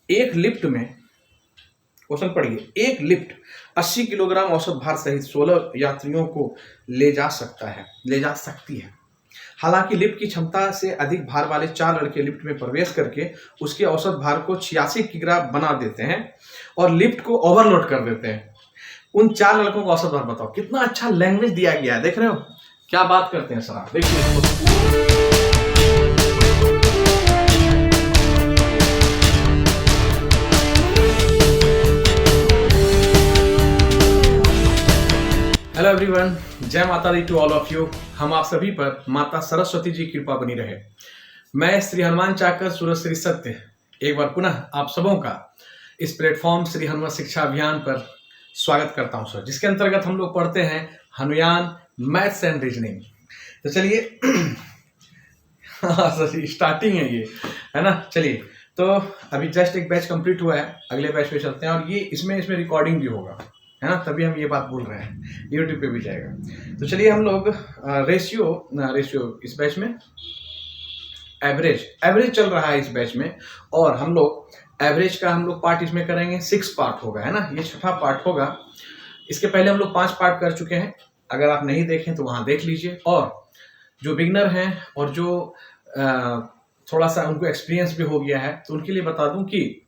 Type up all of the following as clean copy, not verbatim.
एक लिफ्ट में, क्वेश्चन पढ़िए, एक लिफ्ट 80 किलोग्राम औसत भार सहित 16 यात्रियों को ले जा सकती है। हालांकि लिफ्ट की क्षमता से अधिक भार वाले 4 लड़के लिफ्ट में प्रवेश करके उसके औसत भार को 86 किलोग्राम बना देते हैं और लिफ्ट को ओवरलोड कर देते हैं। उन 4 लड़कों का औसत भार बताओ। कितना अच्छा लैंग्वेज दिया गया है, देख रहे हो क्या बात करते हैं सर आप, देखिए। हेलो एवरीवन, जय माता दी टू ऑल ऑफ यू। हम आप सभी पर माता सरस्वती जी की कृपा बनी रहे। मैं श्री हनुमान चाकर सूरज श्री सत्य एक बार पुनः आप सबों का इस प्लेटफॉर्म श्री हनुमान शिक्षा अभियान पर स्वागत करता हूं सर, जिसके अंतर्गत हम लोग पढ़ते हैं हनुयान मैथ्स एंड रीजनिंग। तो चलिए सर स्टार्टिंग है ये, है ना। चलिए, तो अभी जस्ट एक बैच कंप्लीट हुआ है, अगले बैच पे चलते हैं और ये इसमें रिकॉर्डिंग भी होगा, है ना, तभी हम ये बात बोल रहे हैं, यूट्यूब पे भी जाएगा। तो चलिए हम लोग रेशियो इस बैच में एवरेज चल रहा है इस बैच में, और हम लोग एवरेज का पार्ट इसमें करेंगे। 6 पार्ट होगा, है ना, ये 6ठा पार्ट होगा। इसके पहले हम लोग 5 पार्ट कर चुके हैं, अगर आप नहीं देखें तो वहां देख लीजिए। और जो बिगनर हैं और जो थोड़ा सा उनको एक्सपीरियंस भी हो गया है, तो उनके लिए बता दूं कि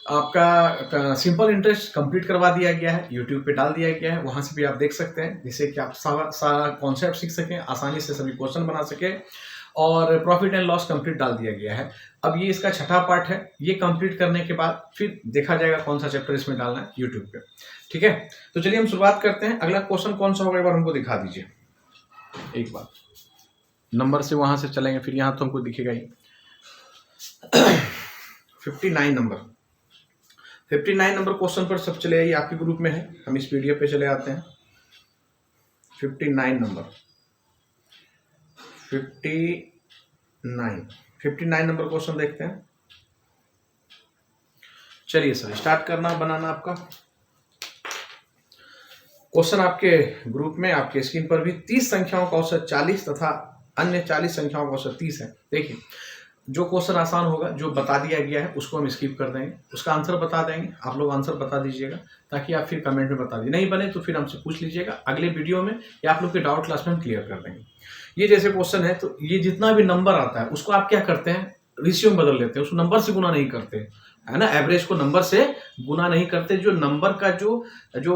आपका सिंपल इंटरेस्ट कंप्लीट करवा दिया गया है, यूट्यूब पे डाल दिया गया है, वहां से भी आप देख सकते हैं, जिससे कि आप सारा कॉन्सेप्ट सीख सकें, आसानी से सभी क्वेश्चन बना सके। और प्रॉफिट एंड लॉस कंप्लीट डाल दिया गया है। अब ये इसका 6ठा पार्ट है, ये कंप्लीट करने के बाद फिर देखा जाएगा कौन सा चैप्टर इसमें डालना है यूट्यूब पे, ठीक है। तो चलिए हम शुरुआत करते हैं। अगला क्वेश्चन कौन सा होगा एक बार हमको दिखा दीजिए एक बार। नंबर से वहां से चलेंगे, फिर यहाँ तो हमको दिखेगा ही 59 नंबर क्वेश्चन पर सब चले आइए, आपके ग्रुप में है। हम इस पीडीएफ पे चले आते हैं। 59 नंबर क्वेश्चन देखते हैं। चलिए सर, स्टार्ट करना बनाना आपका क्वेश्चन। आपके ग्रुप में आपके स्क्रीन पर भी 30 संख्याओं का औसत 40 तथा अन्य 40 संख्याओं का औसत 30 है। देखिए, जो क्वेश्चन आसान होगा, जो बता दिया गया है, उसको हम स्किप कर देंगे, उसका आंसर बता देंगे। आप लोग आंसर बता दीजिएगा, ताकि आप फिर कमेंट में बता दीजिए। नहीं बने तो फिर हमसे पूछ लीजिएगा अगले वीडियो में, या आप लोग के डाउट क्लास में हम क्लियर कर देंगे। ये जैसे क्वेश्चन है, तो ये जितना भी नंबर आता है उसको आप क्या करते हैं, रेशियो में बदल लेते हैं, उसको नंबर से गुना नहीं करते, है ना। एवरेज को नंबर से गुना नहीं करते। जो नंबर का जो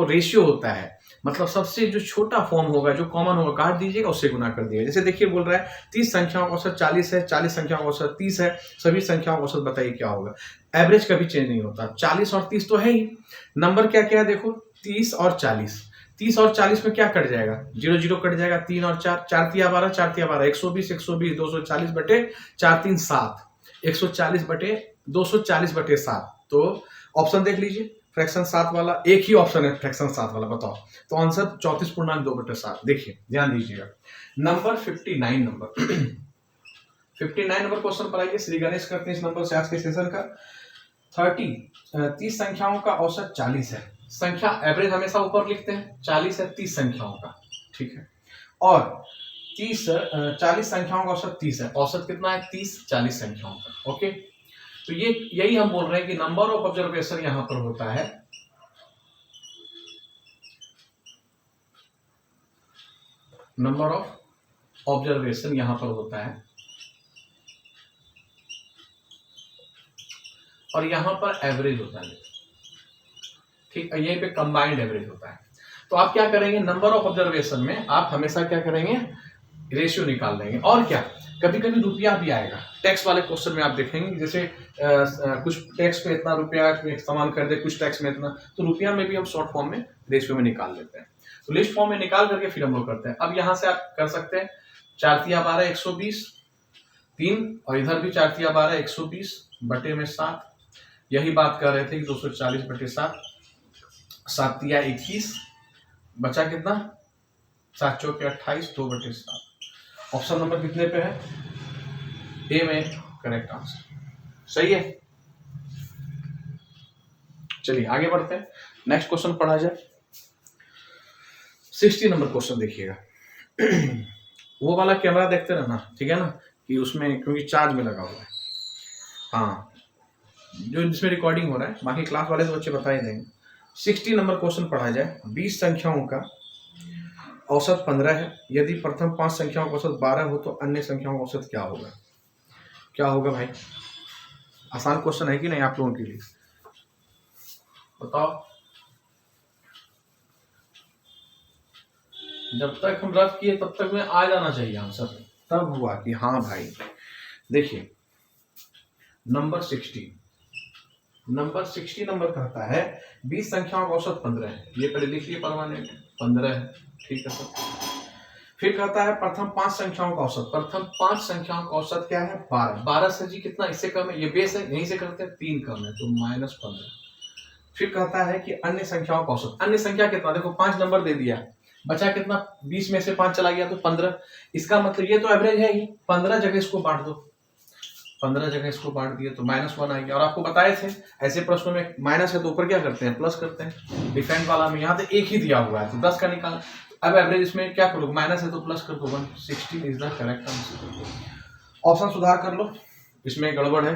रेशियो होता है, मतलब सबसे जो छोटा फॉर्म होगा, जो कॉमन होगा, काट दीजिएगा, उससे गुना कर दीजिएगा। जैसे देखिए बोल रहा है 30 संख्याओं का औसत 40 है, 40 संख्याओं का औसत 30 है, सभी संख्याओं का औसत बताइए क्या होगा। एवरेज कभी चेंज नहीं होता, 40 और 30 तो है ही। नंबर क्या क्या है देखो, 30 और 40। 30 और 40 में क्या कट जाएगा, 0 0 कट जाएगा, 3 और 4, 4 तिया 12, 4 तिया 12, 120, 120, 240 बटे 4 3 7, 140 बटे 240 बटे 7। तो ऑप्शन देख लीजिए, फ्रैक्शन 7 वाला एक ही ऑप्शन है, फ्रैक्शन 7 वाला, बताओ। तो आंसर 34.2/7। देखिए, ध्यान दीजिएगा। नंबर 59 नंबर क्वेश्चन पर आइए। श्री गणेश करते हैं इस नंबर से आज के सेशन का। 30 संख्याओं का औसत 40 है। संख्या एवरेज हमेशा ऊपर लिखते हैं, 40 है 30 संख्याओं का, ठीक है। और 40 संख्याओं का औसत 30 है। औसत कितना है, 30 40 संख्याओं का, ओके। तो यही हम बोल रहे हैं कि नंबर ऑफ ऑब्जर्वेशन यहां पर होता है, नंबर ऑफ ऑब्जर्वेशन यहां पर होता है, और यहां पर एवरेज होता है, ठीक है। यहीं पे कंबाइंड एवरेज होता है। तो आप क्या करेंगे, नंबर ऑफ ऑब्जर्वेशन में आप हमेशा क्या करेंगे, रेशियो निकाल लेंगे। और क्या, कभी कभी रुपया भी आएगा। टैक्स वाले क्वेश्चन में आप देखेंगे, जैसे कुछ टैक्स पे इतना रुपया इस्तेमाल कर दे, कुछ टैक्स में इतना, तो रुपया में भी हम शॉर्ट फॉर्म में रेशियो में निकाल लेते हैं। तो लिस्ट फॉर्म में निकाल करके फिर हम लोग करते हैं। अब यहाँ से आप कर सकते हैं 4 तिया 12 120, 3, और इधर भी 4 तिया 12 120 बटे में 7। यही बात कर रहे थे कि 240 बटे 7, 7 तिया 21, बचा कितना, 7 चौके 28, 2/7। ऑप्शन नंबर कितने पे है, ए में करेक्ट आंसर, सही है। चलिए आगे बढ़ते हैं, नेक्स्ट क्वेश्चन पढ़ा जाए। 60 नंबर क्वेश्चन देखिएगा। वो वाला कैमरा देखते रहना, ठीक है ना, कि उसमें क्योंकि चार्ज में लगा हुआ है। हाँ, जो जिसमें रिकॉर्डिंग हो रहा है, बाकी क्लास वाले तो बच्चे बता ही देंगे। 60 नंबर क्वेश्चन पढ़ा जाए। 20 संख्याओं का औसत 15 है। यदि प्रथम 5 संख्याओं का औसत 12 हो तो अन्य संख्याओं का औसत क्या होगा? क्या होगा भाई? आसान क्वेश्चन है कि नहीं आप लोगों के लिए? बताओ। जब तक हम रफ किए तब तक में आ जाना चाहिए आंसर, तब हुआ कि हाँ भाई। देखिए नंबर 60 नंबर कहता है 20 संख्याओं का औसत 15 है। ये पहले लिख लिए, परमानेंट 15 है, ठीक है सर। फिर कहता है प्रथम 5 संख्याओं का औसत। प्रथम 5 संख्याओं का औसत क्या है? 12। 12 से जी कितना इससे कम है, ये बेस है, यहीं से करते हैं, 3 कम है तो -15। फिर कहता है कि अन्य संख्याओं का औसत। अन्य संख्या कितना? देखो 5 नंबर दे दिया, बचा कितना? 20 में से 5 चला गया तो 15। इसका मतलब ये तो एवरेज है ही, 15 जगह इसको बांट दो, 15 जगह इसको बांट दिए तो -1 आ गया। और आपको बताए थे ऐसे प्रश्नों में माइनस है तो ऊपर क्या करते हैं? प्लस करते हैं। डिफरेंट वाला में यहाँ तो एक ही दिया हुआ है तो 10 का निकाल। अब एवरेज इसमें क्या करो? माइनस है तो प्लस कर दो 1। 16 is the correct answer. Option सुधार कर लो, इसमें गड़बड़ है,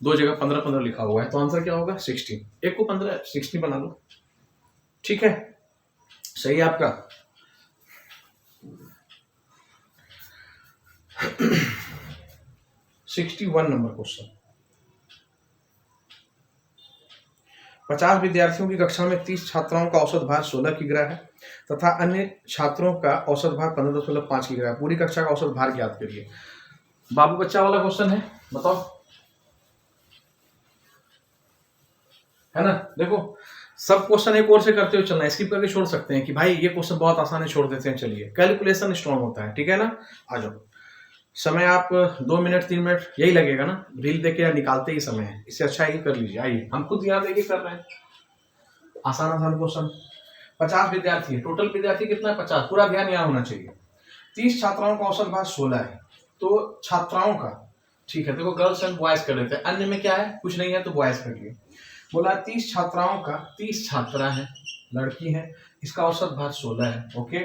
2 जगह 15 लिखा हुआ है तो आंसर क्या होगा? 16। एक को 15 16 बना लो, ठीक है, सही है आपका। (61) नंबर क्वेश्चन। 50 विद्यार्थियों की कक्षा में 30 छात्राओं का औसत भार 16 किग्रा है तथा अन्य छात्रों का औसत भार 15.5 किग्रा है। पूरी कक्षा का औसत भार ज्ञात करिए। बाबू बच्चा वाला क्वेश्चन है, बताओ, है ना? देखो सब क्वेश्चन एक और से करते हुए चलना है, स्किप करके छोड़ सकते हैं कि भाई ये क्वेश्चन बहुत आसान है, छोड़ देते हैं। चलिए, कैलकुलेशन स्ट्रॉन्ग होता है, ठीक है ना? आ जाओ। समय आप 2 मिनट 3 मिनट यही लगेगा ना, रील देख के निकालते ही समय है, इससे अच्छा ही कर लीजिए। आइए, हम खुद यहाँ देखे कर रहे हैं, आसान क्वेश्चन। 50 विद्यार्थी है, टोटल विद्यार्थी कितना है? 50। पूरा ध्यान यहाँ होना चाहिए। 30 छात्राओं का औसत भार 16 है, तो छात्राओं का, ठीक है, देखो गर्ल्स एंड बॉयज कर लेते हैं। अन्य में क्या है? कुछ नहीं है तो बॉयज कर लिए। बोला 30 छात्राओं का, 30 छात्रा है, लड़की है, इसका औसत भार 16 है, ओके।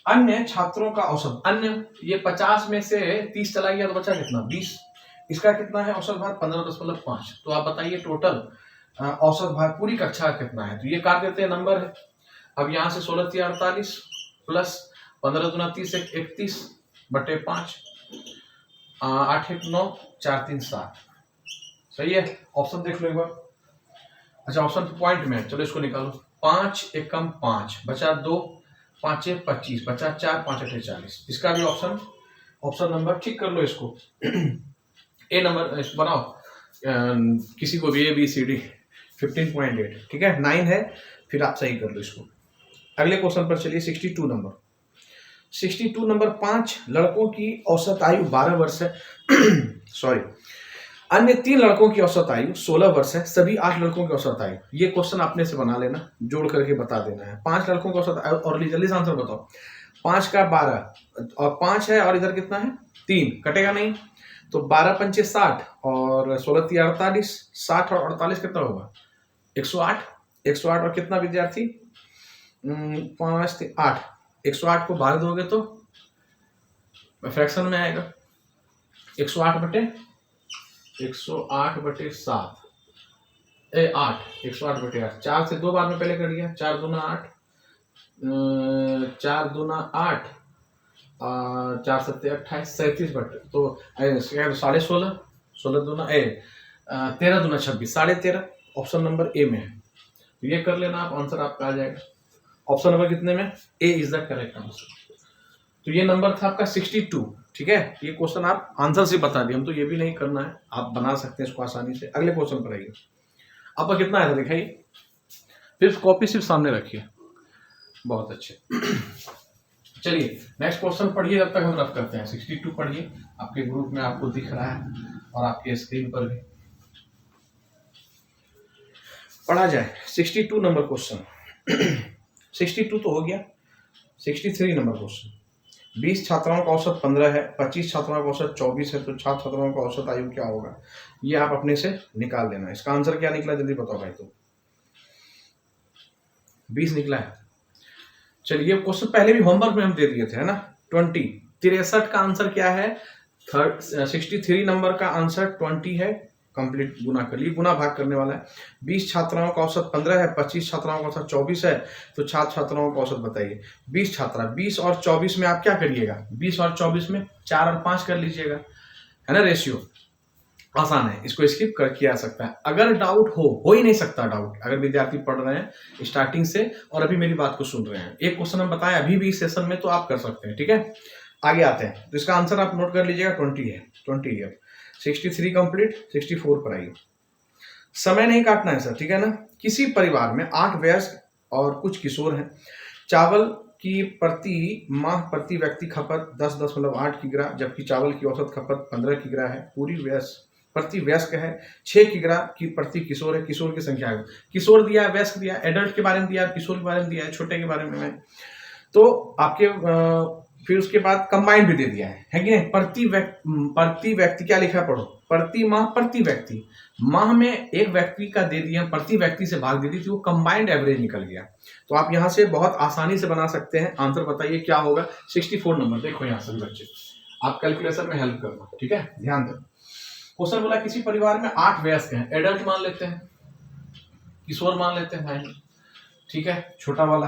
अन्य छात्रों का औसत, अन्य ये 50 में से 30 चला गया तो बचा कितना? 20। इसका कितना है औसत भार? 15.5। तो आप बताइए टोटल औसत भार पूरी कक्षा का कितना है? तो ये काट देते हैं, नंबर है। अब यहाँ से 16 × 48 प्लस 15 दूना 30 31 बटे 5, 8 1 9 4 3 7। सही है? ऑप्शन देख लो एक बार। अच्छा, ऑप्शन पॉइंट में, चलो इसको निकालो। 5 एकम 5 बचा 2, 5 1 25 बचा 4, 5 8 40। इसका भी ऑप्शन नंबर ठीक कर लो इसको। ए नंबर बनाओ, किसी को भी ABCD 15.8, ठीक है, 9 है, फिर आप सही कर लो इसको। अगले क्वेश्चन पर चलिए। 62 नंबर। 62 नंबर। 5 लड़कों की औसत आयु 12 वर्ष है सॉरी, अन्य 3 लड़कों की औसत आयु 16 वर्ष है, सभी 8 लड़कों की औसत आयु। ये क्वेश्चन अपने से बना लेना, जोड़ करके बता देना है। 5 लड़कों की औसत आयु, और जल्दी से आंसर बताओ। 5 का 12 और 5 है, और इधर कितना है? 3, कटेगा नहीं तो 12 पंचे 60 और 16 3 48, 60 और 48 कितना होगा? 108। 108 और कितना विद्यार्थी? 5 3 8। 108 को बाहर दोगे तो फ्रैक्शन में आएगा। 108 बटे 7 8, 108 बटे 8। 4 से 2 बार में पहले कर लिया, 4 दूना 8, 4 दूना 8, 4 7 28, 37 बटे तो 16.5, 16 दूना 13 दूना 26, 13.5। ऑप्शन नंबर ए में है, तो ये कर लेना आप, आंसर आपका आ जाएगा। ऑप्शन नंबर कितने में? ए इज द करेक्ट आंसर। तो ये नंबर था आपका 62, ठीक है। ये क्वेश्चन आप आंसर से बता दिए, हम तो ये भी नहीं करना है, आप बना सकते हैं इसको आसानी से। अगले क्वेश्चन पर आइए। आपका कितना आया था दिखाइए, फिर कॉपी सिर्फ सामने रखिए, बहुत अच्छे। चलिए नेक्स्ट क्वेश्चन पढ़िए, जब तक हम रफ करते हैं। 62 पढ़िए, आपके ग्रुप में आपको दिख रहा है और आपके स्क्रीन पर भी पढ़ा जाए। 62 नंबर क्वेश्चन। 62 तो हो गया। 63 नंबर क्वेश्चन। 20 छात्राओं का औसत 15 है, 25 छात्राओं का औसत 24 है, तो 4 छात्राओं का औसत आयु क्या होगा? ये आप अपने से निकाल लेना। इसका आंसर क्या निकला जल्दी बताओ भाई। तो 20 निकला है। चलिए, क्वेश्चन पहले भी होमवर्क में हम दे दिए थे, है ना? 20 63 का आंसर क्या है? 63 नंबर का आंसर 20 है, कंप्लीट गुना कर लिए, गुना भाग करने वाला है। 20 छात्राओं का औसत 15 है, 25 छात्राओं का औसत 24 है, तो छात्राओं का औसत बताइए। 20 छात्रा, 20 और 24 में आप क्या करिएगा, 20 और 24 में 4 और 5 कर लीजिएगा, है ना, रेशियो आसान है, इसको स्किप कर किया सकता है। अगर डाउट हो ही नहीं सकता डाउट, अगर विद्यार्थी पढ़ रहे हैं स्टार्टिंग से और अभी मेरी बात को सुन रहे हैं, एक क्वेश्चन हम बताएं अभी भी इस सेशन में, तो आप कर सकते हैं, ठीक है। आगे आते हैं, तो इसका आंसर आप नोट कर लीजिएगा, 20 है, 20 है। 63 कंप्लीट, 64 पर आइए। समय नहीं काटना है सर, ठीक है ना। किसी परिवार में 8 वयस्क और कुछ किशोर हैं। चावल की प्रति माह प्रति व्यक्ति खपत 10.8 किग्रा, जबकि चावल की औसत खपत 15 किग्रा है। पूरी प्रति वयस्क है 6 किग्रा की प्रति किशोर है। किशोर की संख्या है, किशोर दिया, वयस्क दिया, एडल्ट के बारे में दिया, किशोर के बारे में दिया है, छोटे के बारे में, तो आपके फिर उसके बाद कंबाइंड भी दे दिया है कि नहीं। प्रति व्यक्ति क्या लिखा है, पढ़ो, प्रति माह प्रति व्यक्ति, माह में एक व्यक्ति का दे दिया, प्रति व्यक्ति से भाग दे दी थी, वो कंबाइंड एवरेज निकल गया। तो आप यहां से बहुत आसानी से बना सकते हैं। आंसर बताइए क्या होगा, 64 नंबर। देखो यहां से बच्चे, आप कैलकुलेशन में हेल्प करना, ठीक है, ध्यान दो। क्वेश्चन बोला किसी परिवार में 8 वयस्क हैं, एडल्ट मान लेते हैं, किशोर मान लेते हैं, ठीक है, छोटा वाला,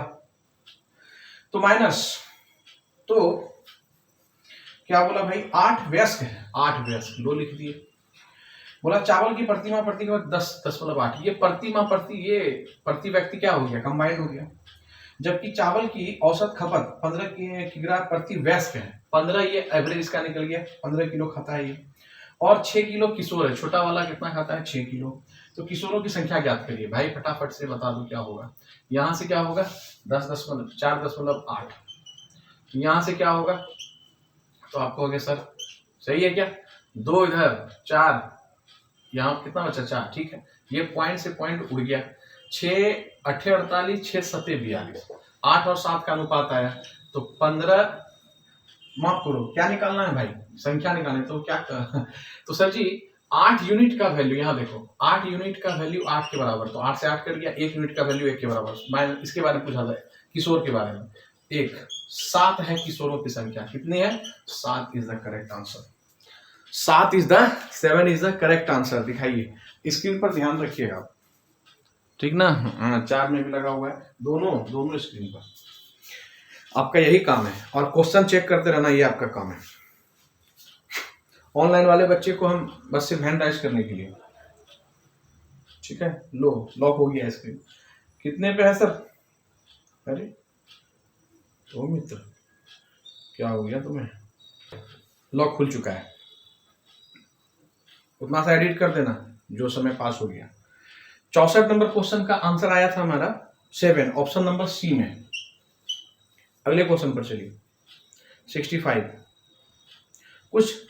तो माइनस, तो क्या बोला भाई, 8 वयस्क है, 8 वयस्क, 2 लिख दिए। बोला चावल की प्रतिमा प्रति 10.8, ये प्रतिमा प्रति, ये प्रति व्यक्ति क्या हो गया, कंबाइंड हो गया। जबकि चावल की औसत खपत 15 किग्रा प्रति वयस्क है, 15 ये एवरेज इसका निकल गया, 15 किलो खाता है ये, और 6 किलो किशोर है, छोटा वाला कितना खाता है, 6 किलो। तो किशोरों की संख्या ज्ञात करिए भाई, फटाफट से बता दो क्या होगा। यहां से क्या होगा, 4.8, यहां से क्या होगा, तो आपको हो गया सर, सही है क्या, 2 इधर, 4, यहाँ कितना बचा, 4, ठीक है। ये पॉइंट से पॉइंट उड़ गया, 6 8 48, 6 7 42, 8 और 7 का अनुपात आया, तो 15, माफ करो, क्या निकालना है भाई, संख्या निकालनी, तो क्या तो सर जी 8 यूनिट का वैल्यू, यहाँ देखो 8 यूनिट का वैल्यू 8 के बराबर, तो 8 से 8 कर गया, 1 यूनिट का वैल्यू 1 के बराबर। मैं इसके बारे में पूछा था, किशोर के बारे में, 7 है किशोरों की संख्या, कितनी है, 7 is the correct answer, 7 is the correct answer. दिखाइए स्क्रीन पर, ध्यान रखिएगा, ठीक ना, 4 में भी लगा हुआ है, दोनों स्क्रीन पर। आपका यही काम है, और क्वेश्चन चेक करते रहना, ये आपका काम है। ऑनलाइन वाले बच्चे को हम बस सिर्फ हैंड राइज करने के लिए, ठीक है। लो, लॉक हो गया स्क्रीन, कितने पे है सर, अरे तो मित्र क्या हो गया तुम्हें, लॉक खुल चुका है, उतना सा एडिट कर देना जो समय पास हो गया। 64 नंबर क्वेश्चन का आंसर आया था हमारा 7, ऑप्शन नंबर सी में। अगले क्वेश्चन पर चलिए, 65। कुछ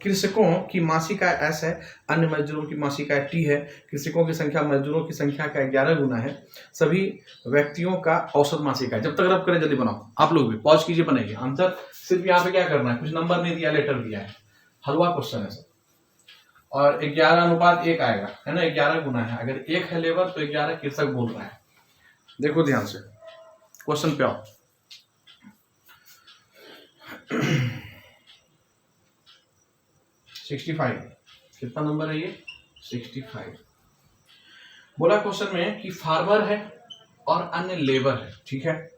कृषकों की मासिक आय S है, अन्य मजदूरों की मासिक आय T है। कृषकों की संख्या मजदूरों की संख्या का 11 गुना है। सभी व्यक्तियों का औसत मासिक आय, जब तक रब करे जल्दी बनाओ, आप लोग भी पॉज कीजिए, बनाइए आंसर। सिर्फ यहाँ पे क्या करना है, कुछ नंबर नहीं दिया, लेटर दिया है, हलवा क्वेश्चन है सर, और 11:1 आएगा, है ना, 11 गुना है। अगर 1 है लेबर तो 11 कृषक बोल रहा है। देखो ध्यान से, क्वेश्चन पे आओ। कितना नंबर है ये, 65। बोला क्वेश्चन में कि फार्मर है और अन्य लेबर है, ठीक है।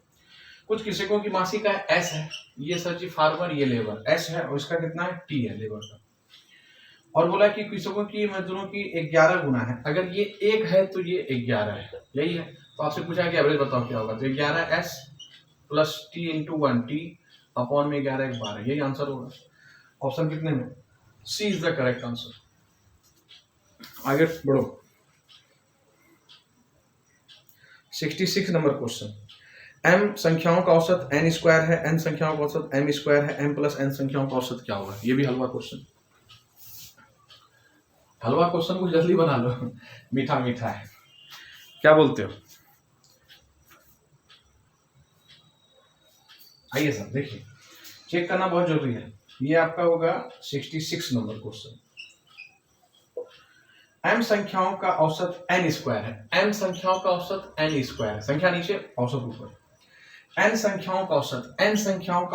कुछ कृषकों की मासिक आय S है, ये सर जी फार्मर, ये लेबर, S है, और इसका कितना है, T है लेबर का। और बोला कि कृषकों की मजदूरों की 11 गुना है। अगर ये 1 है तो ये 11 है, यही है। तो आपसे पूछा कि एवरेज बताओ क्या होगा, तो 11S plus T into 1, T upon में 11 12, यही आंसर होगा। ऑप्शन कितने में, सी इज द करेक्ट आंसर। आगे बढ़ो, 66 नंबर क्वेश्चन। m संख्याओं का औसत n स्क्वायर है, n संख्याओं का औसत m स्क्वायर है, m प्लस n संख्याओं का औसत क्या होगा। ये भी हलवा क्वेश्चन, हलवा क्वेश्चन को जल्दी बना लो, मीठा मीठा है, क्या बोलते हो। आइए सर देखिए, चेक करना बहुत जरूरी है। ये आपका होगा 66 नंबर क्वेश्चन। m संख्याओं का औसत n स्क्वायर है, m संख्याओं का औसत n स्क्वायर है, संख्या नीचे औसत ऊपर। n संख्याओं का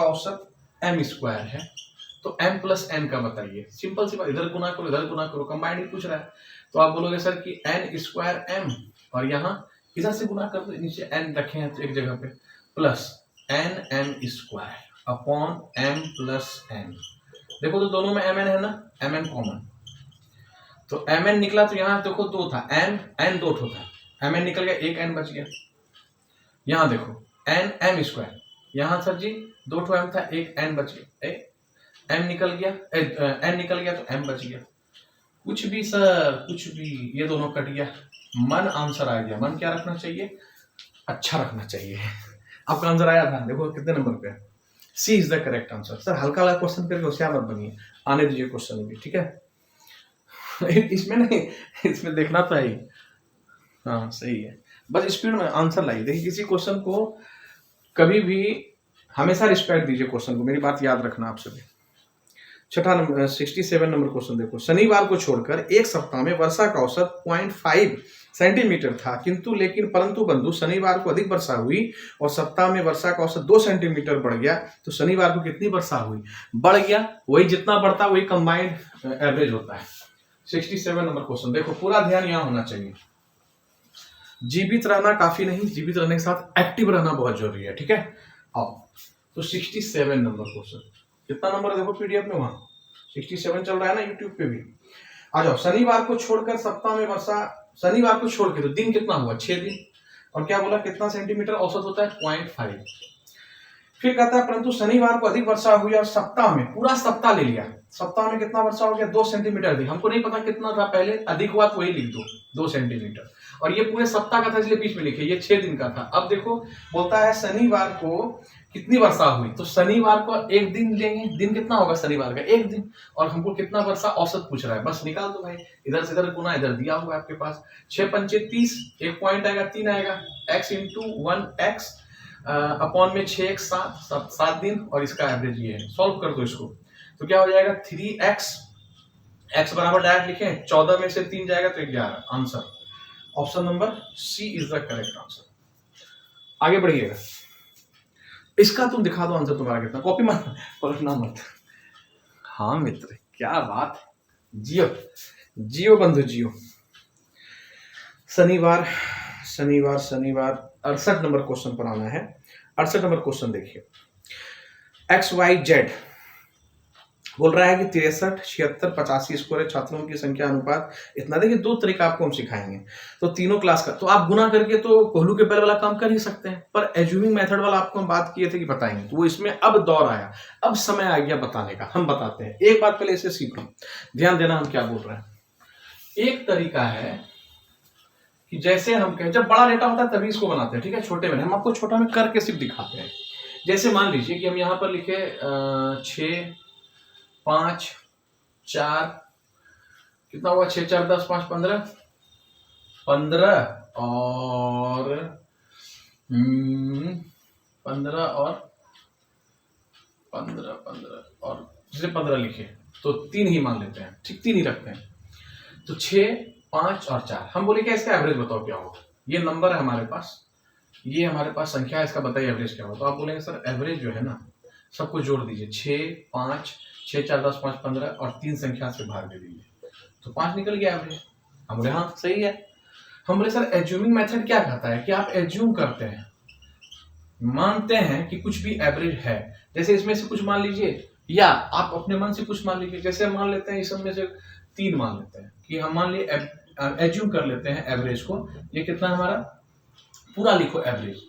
औसत m स्क्वायर है, तो m प्लस n का बताइए। सिंपल सी बात, इधर गुना करो, कंबाइंड ही पूछ रहा है। तो आप बोलोगे सर कि n स्क्वायर m, और यहाँ इधर से गुना कर दो, नीचे n रखे हैं तो एक जगह पे, plus n m square upon m plus n। देखो तो दोनों में mn है ना, mn कॉमन, तो mn निकला तो यहाँ देखो 2 था, n 2 था, mn निकल गया, एक n बच गया। यहाँ देखो n m स्क्वायर, यहाँ सर जी 2 m था, एक n बच गया, m निकल गया, n निकल गया तो m बच गया। कुछ भी सर, कुछ भी, ये दोनों कट गया, मन आंसर आ गया। मन क्या रखना चाहिए, अच्छा रखना चाहिए। आपका आंसर आया था, देखो कितने नंबर पे, C is the correct answer. Sir हल्का हल्का क्वेश्चन करके होशियार मत बनिए, आने दीजिए क्वेश्चन भी, ठीक है। इसमें नहीं, इसमें देखना तो है ही, हाँ सही है, बस स्पीड में आंसर लाइए। देखिए किसी क्वेश्चन को कभी भी हमेशा रिस्पेक्ट दीजिए क्वेश्चन को, मेरी बात याद रखना आप सभी। छठा नंबर 67 नंबर क्वेश्चन देखो, शनिवार को छोड़कर एक सप्ताह में वर्षा का औसत 0.5 सेंटीमीटर था, किंतु लेकिन परंतु बंधु शनिवार को अधिक वर्षा हुई और सप्ताह में वर्षा का औसत 2 सेंटीमीटर बढ़ गया, तो शनिवार को कितनी वर्षा हुई, बढ़ गया, वही जितना बढ़ता वही कंबाइंड एवरेज होता है। 67 नंबर क्वेश्चन देखो, पूरा ध्यान यहाँ होना चाहिए। जीवित रहना काफी नहीं, जीवित रहने के साथ एक्टिव रहना बहुत जरूरी है, ठीक है। आओ तो 67 नंबर क्वेश्चन, कितना नंबर देखो पीडीएफ में, वहां 67 चल रहा है ना यूट्यूब पे भी। आ जाओ, शनिवार को छोड़कर सप्ताह में वर्षा, शनिवार को छोड़ के तो दिन कितना हुआ, 6 दिन, और क्या बोला कितना सेंटीमीटर औसत होता है, 0.5। फिर कहता है परंतु शनिवार को अधिक वर्षा हुई और सप्ताह में, पूरा सप्ताह ले लिया, सप्ताह में कितना वर्षा हो गया, 2 सेंटीमीटर थी, हमको नहीं पता कितना था पहले, अधिक हुआ तो वही लिख दो 2 सेंटीमीटर, और ये पूरे सप्ताह का था इसलिए बीच में लिखे, ये 6 दिन का था। अब देखो बोलता है शनिवार को कितनी वर्षा हुई, तो शनिवार को एक दिन लेंगे, दिन कितना होगा शनिवार का, एक दिन, और हमको कितना वर्षा औसत पूछ रहा है, बस निकाल दो भाई, इधर से इधर गुना, इधर दिया होगा आपके पास, 6 पंचे 30, एक पॉइंट आएगा 3 आएगा, x इंटू 1x अपॉन में 6 x 7 दिन, और इसका एवरेज ये है। सॉल्व कर दो इसको, तो क्या हो जाएगा 3x, x बराबर डायरेक्ट लिखें, 14 में से 3 जाएगा तो 11, answer option number C is the correct answer. आगे बढ़िएगा, इसका तुम दिखा दो आंसर तुम्हारा कितना, कॉपी मत पलटना मत। हाँ मित्र, क्या बात, जियो जियो बंधु जियो। शनिवार शनिवार शनिवार 68 नंबर क्वेश्चन पर आना है। 68 नंबर क्वेश्चन देखिए, XYZ बोल रहा है कि 63, 76, 85 स्कोर है, छात्रों की संख्या अनुपात इतना। देखिए 2 तरीका आपको हम सिखाएंगे, तो तीनों क्लास का, तो आप गुना करके तो कोहलू के बैल वाला काम कर ही सकते हैं, पर एज्यूमिंग मेथड वाला आपको हम बात किए थे कि बताएंगे, तो वो इसमें अब दौर आया, अब समय आ गया बताने का, हम बताते हैं। एक बात पहले इसे सीख लो, ध्यान देना हम क्या बोल रहे हैं। एक तरीका है कि जैसे हम कहें, जब बड़ा डेटा होता है तभी इसको बनाते हैं, ठीक है, छोटे में हम आपको छोटा में करके सिर्फ दिखाते हैं। जैसे मान लीजिए कि हम यहाँ पर लिखे 6, 5, 4, कितना हुआ, 6, 4, 10, 5, 15, 15 और 15 और जैसे 15 लिखे तो 3 ही मान लेते हैं, ठीक, 3 ही रखते हैं, तो 6, 5 और 4। हम बोले क्या इसका एवरेज बताओ क्या होगा, ये नंबर है हमारे पास, ये हमारे पास संख्या है, इसका बताइए एवरेज क्या होगा। तो आप बोलेंगे सर एवरेज जो है ना, सबको जोड़ दीजिए, 6, 5, 6, 4, 10, 5, 15 और 3 संख्या से भाग दे दीजिए, तो 5 निकल गया एवरेज। हम बोले हाँ सही है। हम बोले सर एज्यूमिंग मेथड क्या कहता है कि आप एज्यूम करते हैं, मानते हैं कि कुछ भी एवरेज है, जैसे इसमें से कुछ मान लीजिए, या आप अपने मन से कुछ मान लीजिए, जैसे हम मान लेते हैं इस सब में से 3 मान लेते हैं कि हम मान लिए एज्यूम कर लेते हैं एवरेज को, ये कितना हमारा, पूरा लिखो एवरेज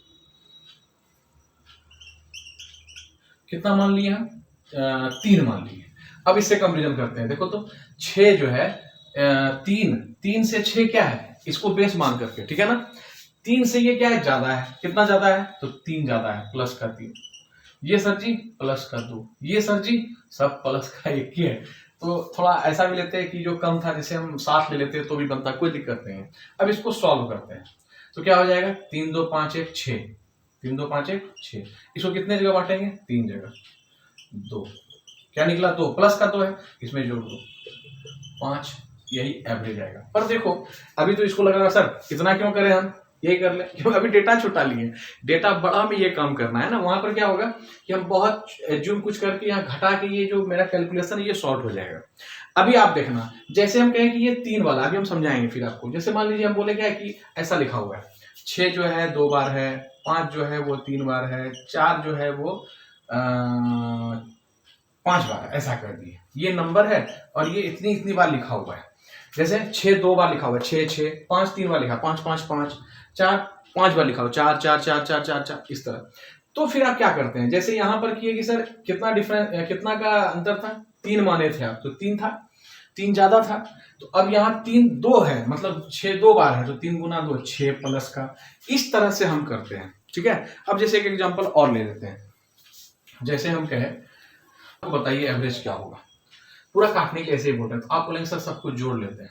कितना मान लिए हम, 3 मान लिए। अब इससे कंपैरिजन करते हैं, देखो तो 6 जो है 3 से 6 क्या है, इसको बेस मान करके, ठीक है ना, 3 से ये क्या है, ज्यादा है, कितना ज्यादा है, तो 3 ज्यादा है, प्लस का 3, ये सर जी प्लस का 2, ये सर जी सब प्लस का 1 ही है। तो थोड़ा ऐसा भी लेते हैं कि जो कम था जैसे हम 7 ले लेते हैं तो भी बनता, कोई दिक्कत नहीं है। अब इसको सॉल्व करते हैं, तो क्या हो जाएगा, 3, 2, 5, 1, 6, 3, 2, 5, 1, 6, इसको कितने जगह बांटेंगे, 3 जगह, 2, क्या निकला, 2 प्लस का 2 है, इसमें जोड़ दो 5, यही एवरेज आएगा। पर देखो अभी तो इसको लग रहा है सर इतना क्यों करें हम, यही कर ले, क्यों अभी डेटा छुटा लिए, डेटा बड़ा में ये काम करना है ना। वहां पर क्या होगा कि हम बहुत एज्यूम कुछ करके यहाँ घटा के ये जो मेरा कैलकुलेशन है ये सॉल्व हो जाएगा। अभी आप देखना, जैसे हम कहें कि ये 3 वाला, अभी हम समझाएंगे फिर आपको। जैसे मान लीजिए हम बोले क्या है कि ऐसा लिखा हुआ है 6 जो है 2 बार है, 5 जो है वो 3 बार है, 4 जो है वो 5 बार है, ऐसा कर दिए। ये नंबर है और ये इतनी इतनी बार लिखा हुआ है। जैसे 6 2 बार लिखा हुआ है, 6 6, 5 3 बार लिखा, 5 5 5, 4 5 बार लिखा हुआ, 4 4 4 4 4 4, इस तरह। तो फिर आप क्या करते हैं, जैसे यहाँ पर किए कि सर कितना डिफरेंस, कितना का अंतर था, 3 माने थे आप, तो 3 था, 3 ज्यादा था, तो अब यहाँ 3 2 है, मतलब 6 2 बार है, तो 3 गुना 2 6 प्लस का। इस तरह से हम करते हैं, ठीक है। अब जैसे एक एग्जांपल और ले लेते हैं, जैसे हम कहें तो बताइए एवरेज क्या होगा। पूरा काटने के ऐसे ही बोलते हैं, तो आप बोलेंगे सर सब कुछ जोड़ लेते हैं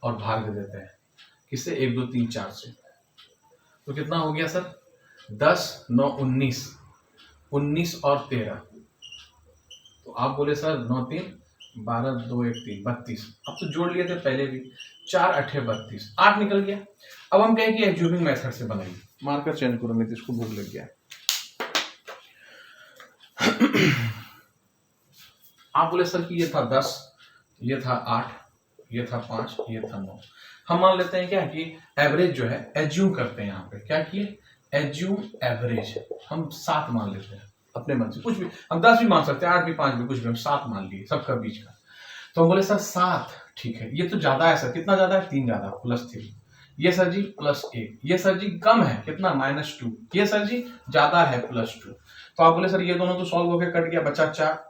और भाग दे देते हैं, किससे, 1 2 3 4 से। तो कितना हो गया सर, 10 9 19, 19 और 13। तो आप बोले सर 9 3 12 2 1 3 32। अब तो जोड़ लिए थे पहले भी, 4 8 32, 8 निकल गया। अब हम कहें कि एज्यूमिंग मेथड से बनाइए, मार्कर चेंज करो, नहीं तो इसको भूख लग गया। आप बोले सर कि ये था 10, ये था 8, ये था 5, ये था 9। हम मान लेते हैं क्या कि एवरेज जो है एज्यूम करते हैं, यहाँ पे क्या किए, एज्यूम एवरेज हम 7 मान लेते हैं अपने मन से, कुछ भी हम 10 भी मान सकते हैं, 8 भी 5 भी, कुछ भी हम 7 मान लिए सबका बीच का। तो हम बोले सर 7, ठीक है, ये तो ज्यादा है सर, कितना ज्यादा है, 3 ज्यादा, +3। ये सर जी +1, ये सर जी कम है, कितना, -2, ये सर जी ज्यादा है, +2। तो आप बोले सर ये दोनों तो सॉल्व होकर कट गया, बचा 4।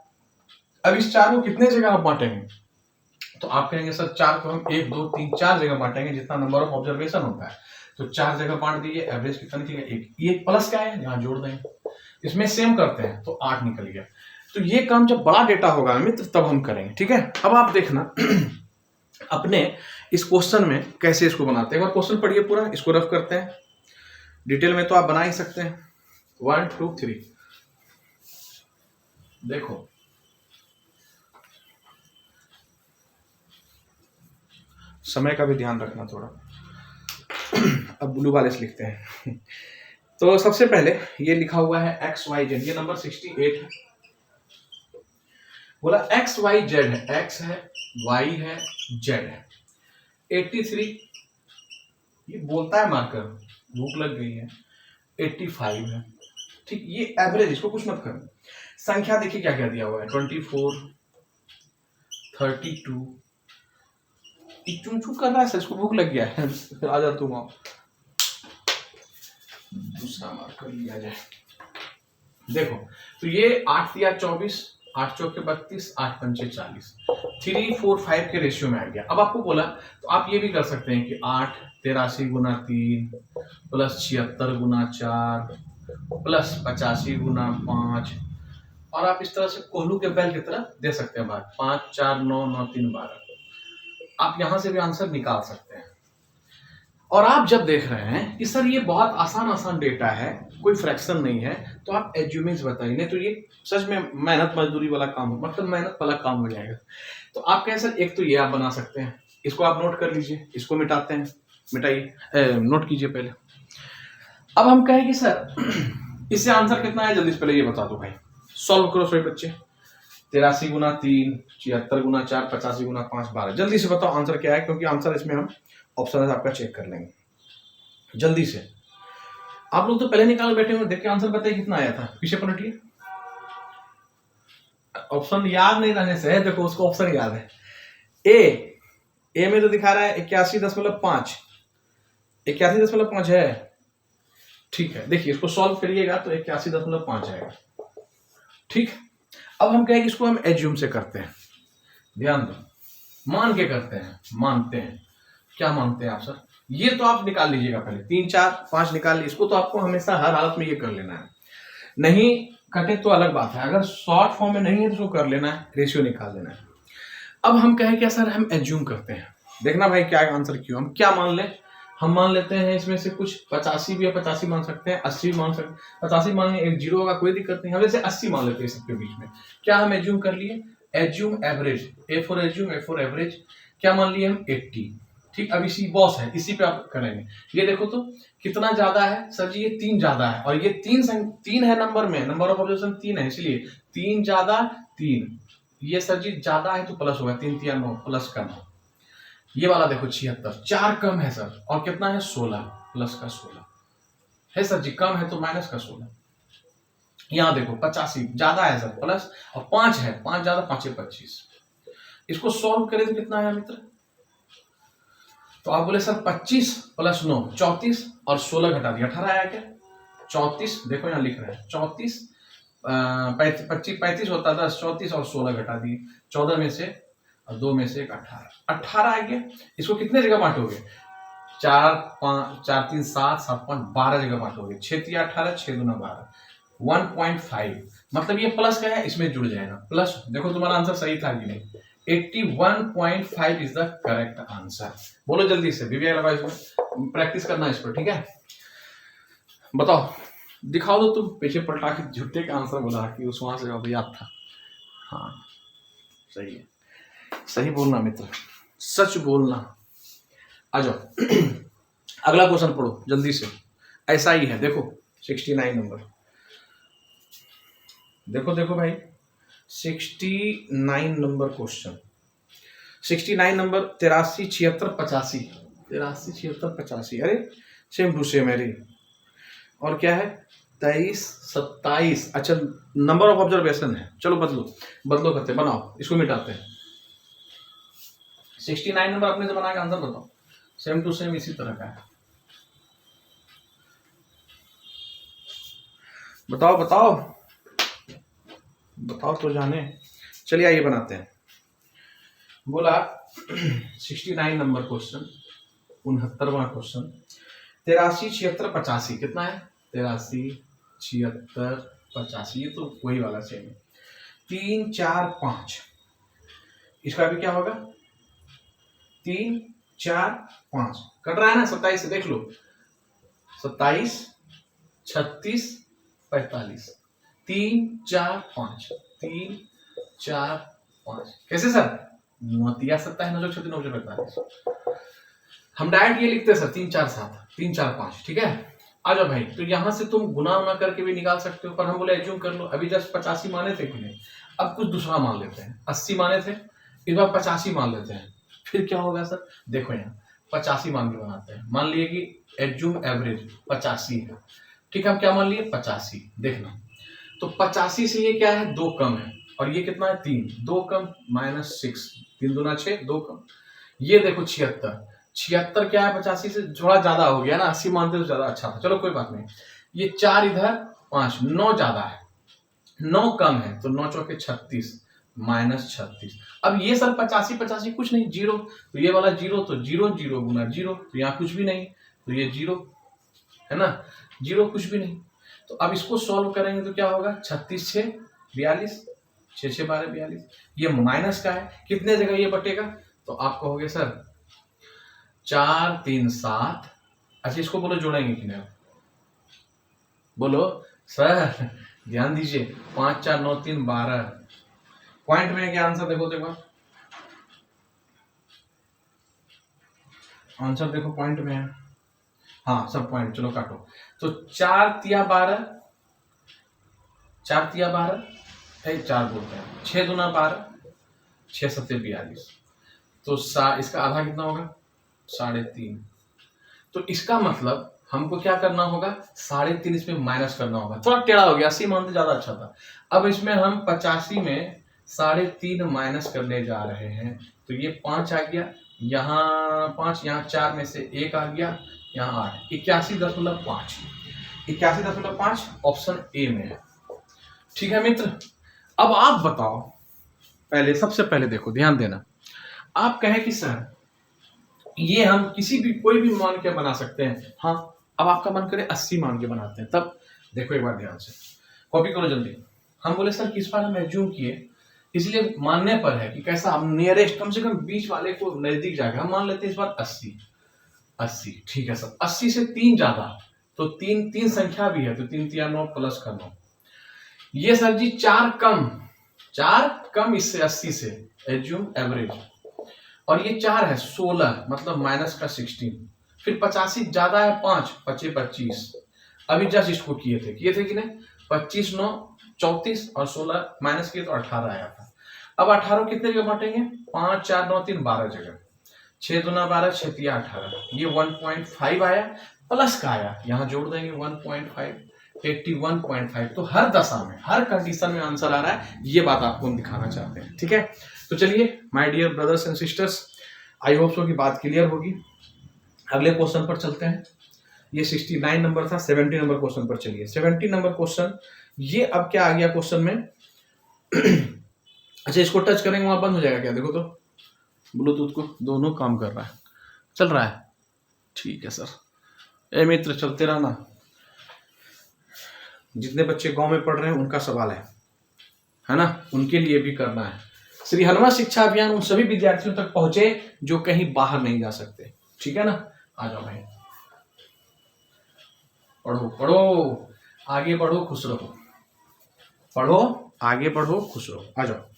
अब इस 4 को कितने जगह आप बांटेंगे, तो आप कहेंगे सर 4 को हम 1 2 3 4 जगह बांटेंगे, जितना नंबर ऑफ ऑब्जर्वेशन होता है। तो 4 जगह बांट दीजिए, एवरेज कितना निकलेगा, 1। ये प्लस का है, यहाँ जोड़ देंगे, इसमें सेम करते हैं, तो 8 निकल गया। तो ये काम जब बड़ा डेटा होगा मित्र तब हम करेंगे, ठीक है। अब आप देखना अपने इस क्वेश्चन में कैसे इसको बनाते हैं। एक बार क्वेश्चन पढ़िए पूरा, इसको रफ करते हैं, डिटेल में तो आप बना ही सकते हैं। 1 2 3 देखो, समय का भी ध्यान रखना थोड़ा। अब ब्लू वाले से लिखते हैं। तो सबसे पहले ये लिखा हुआ है एक्स वाई जेड, ये नंबर 68 है। बोला एक्स वाई जेड है, एक्स है, वाई है, जेड है। 83 ये बोलता है मार्कर, भूख लग गई है। 85 है, ठीक, ये एवरेज, इसको कुछ मत करना। संख्या देखिए क्या क्या दिया हुआ है, 24 32। चूं चूं कर रहा है सर, इसको भूख लग गया है। आ जा तुम, आओ दूसरा मार्कर लिया जाए। देखो तो ये 8 दिया 24, 8 चौके 32, 8 पंचे 40, 3 4 5 के रेशियो में आ गया। अब आपको बोला तो आप ये भी कर सकते हैं कि 8 83 गुना 3 प्लस 76 गुना 4 प्लस 85 गुना 5, और आप इस तरह से कोहलू के बैल की तरह दे सकते हैं बात, 5 4 9 9 3 12। आप यहां से भी आंसर निकाल सकते हैं। और आप जब देख रहे हैं कि सर ये बहुत आसान डेटा है, कोई फ्रैक्शन नहीं है, तो आप एज्यूमिंग्स बताइए, नहीं तो ये सच में मेहनत मजदूरी वाला काम हो, मतलब मेहनत वाला काम हो जाएगा। तो आप कहें सर एक तो ये आप बना सकते हैं, इसको आप नोट कर लीजिए, इसको मिटाते हैं, मिटाइए, नोट कीजिए पहले। अब हम कहें कि सर इससे आंसर कितना है, जल्दी से पहले ये बता दो भाई, सॉल्व करो सभी बच्चे। 83 गुना 3, 76 गुना 4, 85 गुना 5, 12। जल्दी से बताओ आंसर क्या है, क्योंकि आंसर इसमें हम ऑप्शन आपका चेक कर लेंगे जल्दी से। आप लोग तो पहले निकाल बैठे हुए, देख के आंसर बताइए कितना आया था, पीछे पलटिए। ऑप्शन याद नहीं रहने से, देखो उसको ऑप्शन याद है। ए में तो दिखा रहा है 81.5, 81.5 है, ठीक है। देखिए इसको सॉल्व करिएगा तो 81.5 आएगा, ठीक। अब हम कहें कि इसको हम एज्यूम से करते हैं, ध्यान दो, मान के करते हैं, मानते हैं। क्या मानते हैं आप सर, ये तो आप निकाल लीजिएगा पहले, 3 4 5 निकाल लीजिए, इसको तो आपको हमेशा हर हालत में ये कर लेना है। नहीं कटे तो अलग बात है, अगर शॉर्ट फॉर्म में नहीं है तो उसको कर लेना है, रेशियो निकाल लेना है। अब हम कहें क्या सर, हम एज्यूम करते हैं, देखना भाई क्या आंसर क्यों, हम क्या मान लें, हम मान लेते हैं इसमें से कुछ 85 भी है, 85 मान सकते हैं, 80 भी मान सकते हैं, 85 मान लें, एक जीरो होगा कोई दिक्कत नहीं, हम जैसे 80 मान लेते हैं सबके बीच में। क्या हम एज्यूम कर लिए, assume average, A for assume, A for average, क्या मान लिए हम 80, ठीक, अब इसी बॉस है, इसी पे आप करेंगे। ये देखो तो कितना ज्यादा है सर जी, ये 3 ज्यादा है, और ये 3 है नंबर में, नंबर ऑफ ऑब्जर्वेशन 3 है, इसलिए 3 ज्यादा 3, ये सर जी ज्यादा है तो प्लस होगा, 3 3 9 प्लस का 9। ये वाला देखो 76, 4 कम है सर, और कितना है 16, प्लस का 16 है सर जी, कम है तो माइनस का 16। यहाँ देखो 85 ज्यादा है सर, प्लस, और 5 है, 5 ज्यादा 5 25। इसको सॉल्व करें तो कितना है मित्र? तो आप बोले सर 25 प्लस 9 34, और 16 घटा दिया 18 आया क्या? 34, देखो यहाँ लिख रहे हैं 34, 35 होता था 34, और 16 घटा दिए, 14 में से और 2 में से 18 आ गया। इसको कितने जगह बांटोगे? 4 5 4 3 7 7 5 12 जगह बांटोगे, 6 3 18 6 2 12, 1.5, मतलब ये प्लस का है, इसमें जुड़ जाएगा प्लस। देखो तुम्हारा आंसर सही था कि नहीं? 81.5 इज द करेक्ट आंसर। बोलो जल्दी से, बीबीआई लगाओ, इसमें प्रैक्टिस करना इस पर, ठीक है? बताओ, दिखाओ तो तुम पीछे पलटा के झूठे का आंसर बोला कि उस वहां से जवाब याद था। हाँ सही है, सही बोलना मित्र, सच बोलना। आ जाओ अगला क्वेश्चन पढ़ो जल्दी से, ऐसा ही है, देखो 69 नंबर, देखो देखो भाई 69 नंबर क्वेश्चन, 69 नंबर 83 76 85, 83 76 85, अरे सेम टू सेम है रे। और क्या है 23 27, अच्छा नंबर ऑफ ऑब्जर्वेशन है, चलो बदलो बदलो करते, बनाओ इसको मिटाते हैं। 69 नंबर अपने से बना के आंसर बताओ, सेम टू सेम इसी तरह का है, बताओ बताओ बताओ तो जाने। चलिए आइए बनाते हैं। बोला 69 नंबर क्वेश्चन, 69वां क्वेश्चन, 83 76 85, कितना है? 83 76 85, ये तो वही वाला सेम है। 3 4 5, इसका भी क्या होगा? 3 4 5, कट रहा है ना 27 से, देख लो 27 36 45, 3 4 5, 3 4 5, कैसे सर? नौतिया 27 9 36 9 45, हम डायरेक्ट ये लिखते हैं सर 3 4 7 3 4 5, ठीक है? आ जाओ भाई, तो यहां से तुम गुना उना करके भी निकाल सकते हो, पर हम बोले एज्यूम कर लो, अभी जस्ट 85 माने थे कि नहीं, अब कुछ दूसरा मान लेते हैं, 80 माने थे, इस बार 85 मान लेते हैं, फिर क्या होगा सर? देखो यहाँ 85 मान के बनाते हैं, मान लिए कि एज्यूम एवरेज 85 है, ठीक है? हम क्या मान लिए? 85, देखना तो 85 से ये क्या है? 2 कम है, और ये कितना है? 3, 2 कम -6, 3 दूना 6, 2 कम, ये देखो 76, 76 क्या है? 85 से थोड़ा ज्यादा हो गया ना, 80 मानते तो ज्यादा अच्छा था, चलो कोई बात नहीं। ये 4 इधर 5, 9 ज्यादा है, 9 कम है, तो 9 चौके 36 -36। अब ये सर 85 85 कुछ नहीं, 0, तो ये वाला 0, तो 0 0 गुना 0, तो यहाँ कुछ भी नहीं, तो ये 0 है ना, 0 कुछ भी नहीं। तो अब इसको सॉल्व करेंगे तो क्या होगा? 36 6 42, 6 6 12 42, ये माइनस का है, कितने जगह ये बटेगा? तो आप कहोगे सर 4 3 7, अच्छा इसको बोलो जोड़ेंगे कि नहीं? बोलो सर, ध्यान दीजिए, 5 4 9 3 12, पॉइंट में क्या आंसर? देखो देखो आंसर देखो, पॉइंट में है, हाँ सब पॉइंट, चलो काटो। तो 4 तिया 12, 4 तिया 12 है, 4 बोलते हैं, 6 दूना 12, 6 7 42, तो इसका आधा कितना होगा? 3.5। तो इसका मतलब हमको क्या करना होगा? 3.5 इसमें माइनस करना होगा, थोड़ा टेढ़ा हो गया, 80 मानते ज्यादा अच्छा था। अब इसमें हम 85 में 3.5 माइनस करने जा रहे हैं, तो ये 5 आ गया, यहाँ 5, यहाँ 4 में से 1 आ गया, यहाँ 8, 81.5, 81.5 ऑप्शन ए में है, ठीक है मित्र? अब आप बताओ, पहले सबसे पहले देखो, ध्यान देना, आप कहे कि सर ये हम किसी भी कोई भी मान के बना सकते हैं, हाँ अब आपका मन करे 80 मान के बनाते हैं, तब देखो एक बार ध्यान से, कॉपी करो जल्दी। हम बोले सर किस बार हम एज्यूम किए, इसलिए मानने पर है कि कैसा, हम नियरेस्ट कम से कम बीच वाले को नजदीक जाएगा, हम मान लेते हैं इस बार 80, ठीक है सर। 80 से 3 ज्यादा, तो 3 संख्या भी है, तो 3 3 9 प्लस का 9, ये सर जी 4 कम, 4 कम इससे 80 से, एज्यूम एवरेज, और ये 4 है 16, मतलब माइनस का 16। फिर 85 ज्यादा है 5, 25 25। अभी जस्ट इसको किए थे कि नहीं, 25 9 34 और 16 माइनस किए तो 18 आया था। अब 18 कितने जगह बांटेंगे, 5 4 9 3 12 जगह, 6 दूना 12 6 तिया 18, ये 1.5 आया, प्लस का आया, यहाँ जोड़ देंगे 1.5, 81.5। तो हर दशा में, हर कंडीशन में आंसर आ रहा है, ये बात आपको हम दिखाना चाहते हैं। ठीक है, तो चलिए my dear brothers and sisters, I hope so की बात क्लियर होगी। अगले क्वेश्चन पर चलते हैं। ये 69 नंबर था, 70 नंबर क्वेश्चन पर चलिए। 70 नंबर क्वेश्चन, ये अब क्या आ गया क्वेश्चन में अच्छा, इसको टच करेंगे वहां बंद हो जाएगा क्या, देखो तो ब्लूटूथ को दोनों काम कर रहा है, चल रहा है, ठीक है सर। ए मित्र चलते रहना, जितने बच्चे गांव में पढ़ रहे हैं उनका सवाल है ना, उनके लिए भी करना है। श्री हनुमान शिक्षा अभियान उन सभी विद्यार्थियों तक पहुंचे जो कहीं बाहर नहीं जा सकते, ठीक है ना। आ जाओ भाई, पढ़ो पढ़ो, आगे बढ़ो, खुश रहो, पढ़ो आगे बढ़ो, खुश रहो। आ जाओ।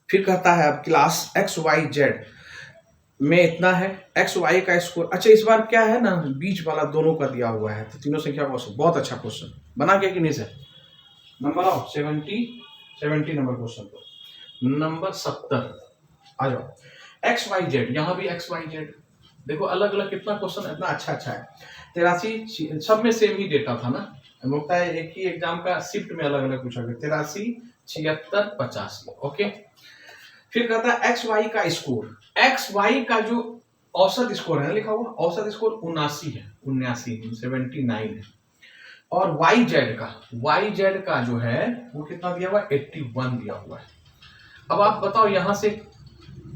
फिर कहता है अब क्लास XYZ में इतना है, XY का स्कोर। अच्छा, इस बार क्या है ना, बीच वाला दोनों का दिया हुआ है, तो तीनों संख्या का बहुत अच्छा क्वेश्चन बना के कि नहीं सर। नंबर आओ 70 नंबर क्वेश्चन पर, नंबर 70 आ जाओ। XYZ, यहाँ भी XYZ, देखो अलग अलग कितना क्वेश्चन, इतना अच्छा है। 83, सब में सेम ही डेटा था ना, होता है एक ही एग्जाम का शिफ्ट में अलग अलग पूछा गया। 83 76 85, ओके। फिर कहता है XY का स्कोर, XY का जो औसत स्कोर है लिखा हुआ, औसत स्कोर 79 है, 79 है। और YZ का जो है वो कितना दिया हुआ है, 81 दिया हुआ है। अब आप बताओ, यहां से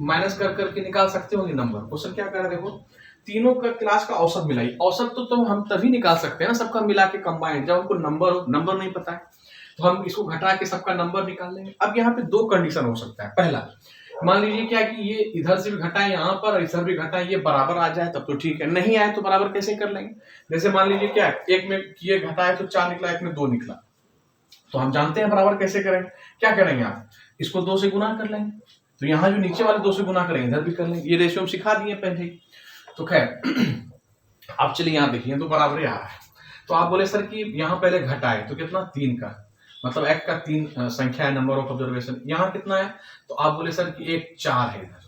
माइनस कर करके निकाल सकते हो नंबर। क्वेश्चन क्या कर रहा है, देखो तीनों का क्लास का औसत मिलाई। औसत तो हम तभी निकाल सकते हैं ना, सबका मिला के कंबाइंड, जब हमको नंबर नहीं पता है तो हम इसको घटा के सबका नंबर निकाल लेंगे। अब यहाँ पे दो कंडीशन हो सकता है। पहला, मान लीजिए क्या कि ये इधर से भी घटाए यहाँ पर और इधर भी घटाए, ये बराबर आ जाए तब तो ठीक है, नहीं आए तो बराबर कैसे कर लेंगे। जैसे मान लीजिए क्या, एक में ये घटाए तो 4 निकला, एक में 2 निकला, तो हम जानते हैं बराबर कैसे करेंगे। क्या करेंगे आप, इसको 2 से गुना कर लेंगे, तो यहाँ जो नीचे वाले 2 से गुना करेंगे इधर भी कर लेंगे। ये रेशियो हम सिखा दिए पहले ही। तो खैर आप चलिए यहाँ देखिए, तो बराबर आ रहा है। तो आप बोले सर कि यहाँ पहले घटाए तो कितना, 3 का, मतलब एक का 3 संख्या है, नंबर ऑफ ऑब्जर्वेशन। यहाँ कितना है, तो आप बोले सर कि एक 4 है इधर,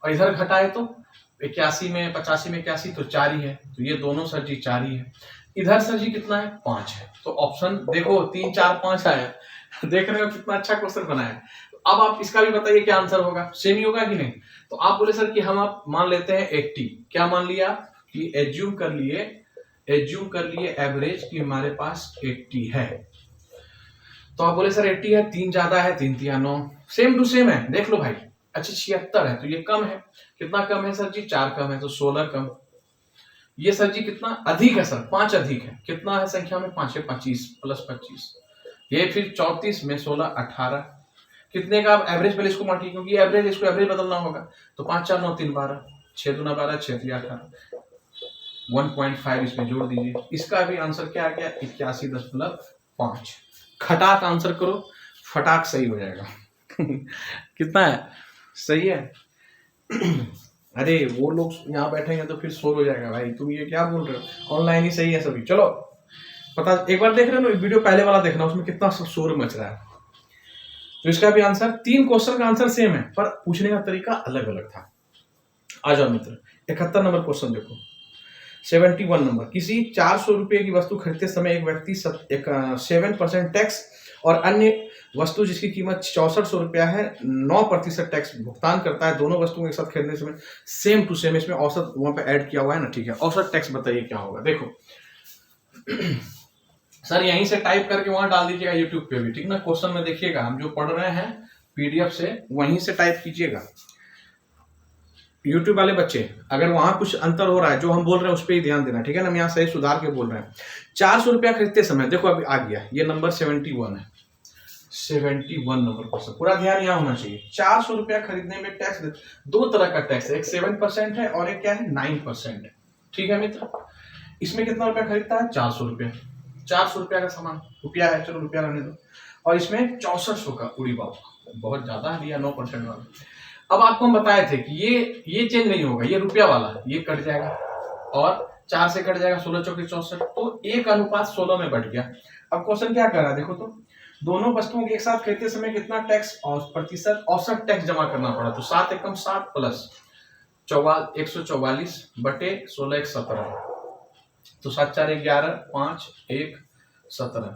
और इधर घटाए तो 81 में 85 में 81, तो 4 ही है, तो ये दोनों सर जी 4 ही है। इधर सर जी कितना है, 5 है। तो ऑप्शन देखो 3 4 5 आया। देख रहे हो कितना अच्छा क्वेश्चन बना है। अब आप इसका भी बताइए क्या आंसर होगा, सेम ही होगा कि नहीं। तो आप बोले सर कि हम आप मान लेते हैं 80, क्या मान लिया कि एज्यूम कर लिए एवरेज कि हमारे पास 80 है। तो आप बोले सर 80 है, 3 ज्यादा है, 3 3 9, सेम टू सेम है, देख लो भाई। अच्छा 76 है, तो ये कम है, कितना कम है सर जी, 4 कम है, तो 16 कम। ये सर जी कितना अधिक है सर, 5 अधिक है, कितना है संख्या में, 5 है, 25 प्लस 25, ये फिर 34 में 16 18, कितने का। आप एवरेज पहले इसको बांटिए, क्योंकि एवरेज, इसको एवरेज बदलना होगा। तो 5 4 9 3 12, 6 दूना 12 6 3 18, 1.5 इसमें जोड़ दीजिए। इसका भी आंसर क्या आ गया, 81.5। खटाक आंसर करो, फटाक सही हो जाएगा। कितना है, सही है। अरे वो लोग यहाँ बैठेंगे तो फिर शोर हो जाएगा भाई, तुम ये क्या बोल रहे हो, ऑनलाइन ही सही है सभी। चलो पता, एक बार देख रहे हो ना वीडियो, पहले वाला देखना, उसमें कितना शोर मच रहा है। तो इसका भी आंसर, 3 क्वेश्चन का आंसर सेम है, पर पूछने का तरीका अलग अलग था। आ जाओ मित्र, 71 नंबर क्वेश्चन देखो। 71 नंबर, किसी 400 रुपए की वस्तु खरीदते समय एक व्यक्ति 7% टैक्स और अन्य वस्तु जिसकी कीमत 6400 रुपया है 9% टैक्स भुगतान करता है। दोनों वस्तुओं के साथ खरीदने समय सेम टू सेम, इसमें औसत वहां पे ऐड किया हुआ है ना, ठीक है। औसत टैक्स बताइए क्या होगा, देखो सर यहीं से टाइप करके वहां डाल दीजिएगा यूट्यूब पे भी, ठीक ना। क्वेश्चन में देखिएगा, हम जो पढ़ रहे हैं पीडीएफ से, वहीं से टाइप कीजिएगा। यूट्यूब वाले बच्चे, अगर वहां कुछ अंतर हो रहा है जो हम बोल रहे हैं उस पर ही ध्यान देना, ठीक है ना। हम यहाँ सही सुधार के बोल रहे हैं। 400 रुपया खरीदते समय, देखो अभी आ गया ये नंबर 71 है, 71 नंबर क्वेश्चन, पूरा ध्यान यहाँ होना चाहिए। 400 रुपया खरीदने में टैक्स, 2 तरह का टैक्स है, एक 7% है और एक क्या है 9% है, ठीक है मित्र। इसमें कितना रुपया खरीदता है, 400 रुपया, 400 रुपया का सामान, रुपया है, चलो रुपया रहने दो। और इसमें 6400 का, उड़ी बाबा बहुत ज्यादा है दिया, 9% वाला। अब आपको हम बताए थे कि ये चेंज नहीं होगा, ये रुपया वाला ये कट जाएगा और 4 से कट जाएगा, 16 चौके 64, तो 1:16 में बढ़ गया। अब क्वेश्चन क्या कर रहा है देखो तो, दोनों वस्तुओं के एक साथ खरीदते समय कितना टैक्स और प्रतिशत औसत टैक्स जमा करना पड़ा, तो 7 एकम 7 प्लस 144 बटे 16 एक 17, तो 7 4 11 5 1 17,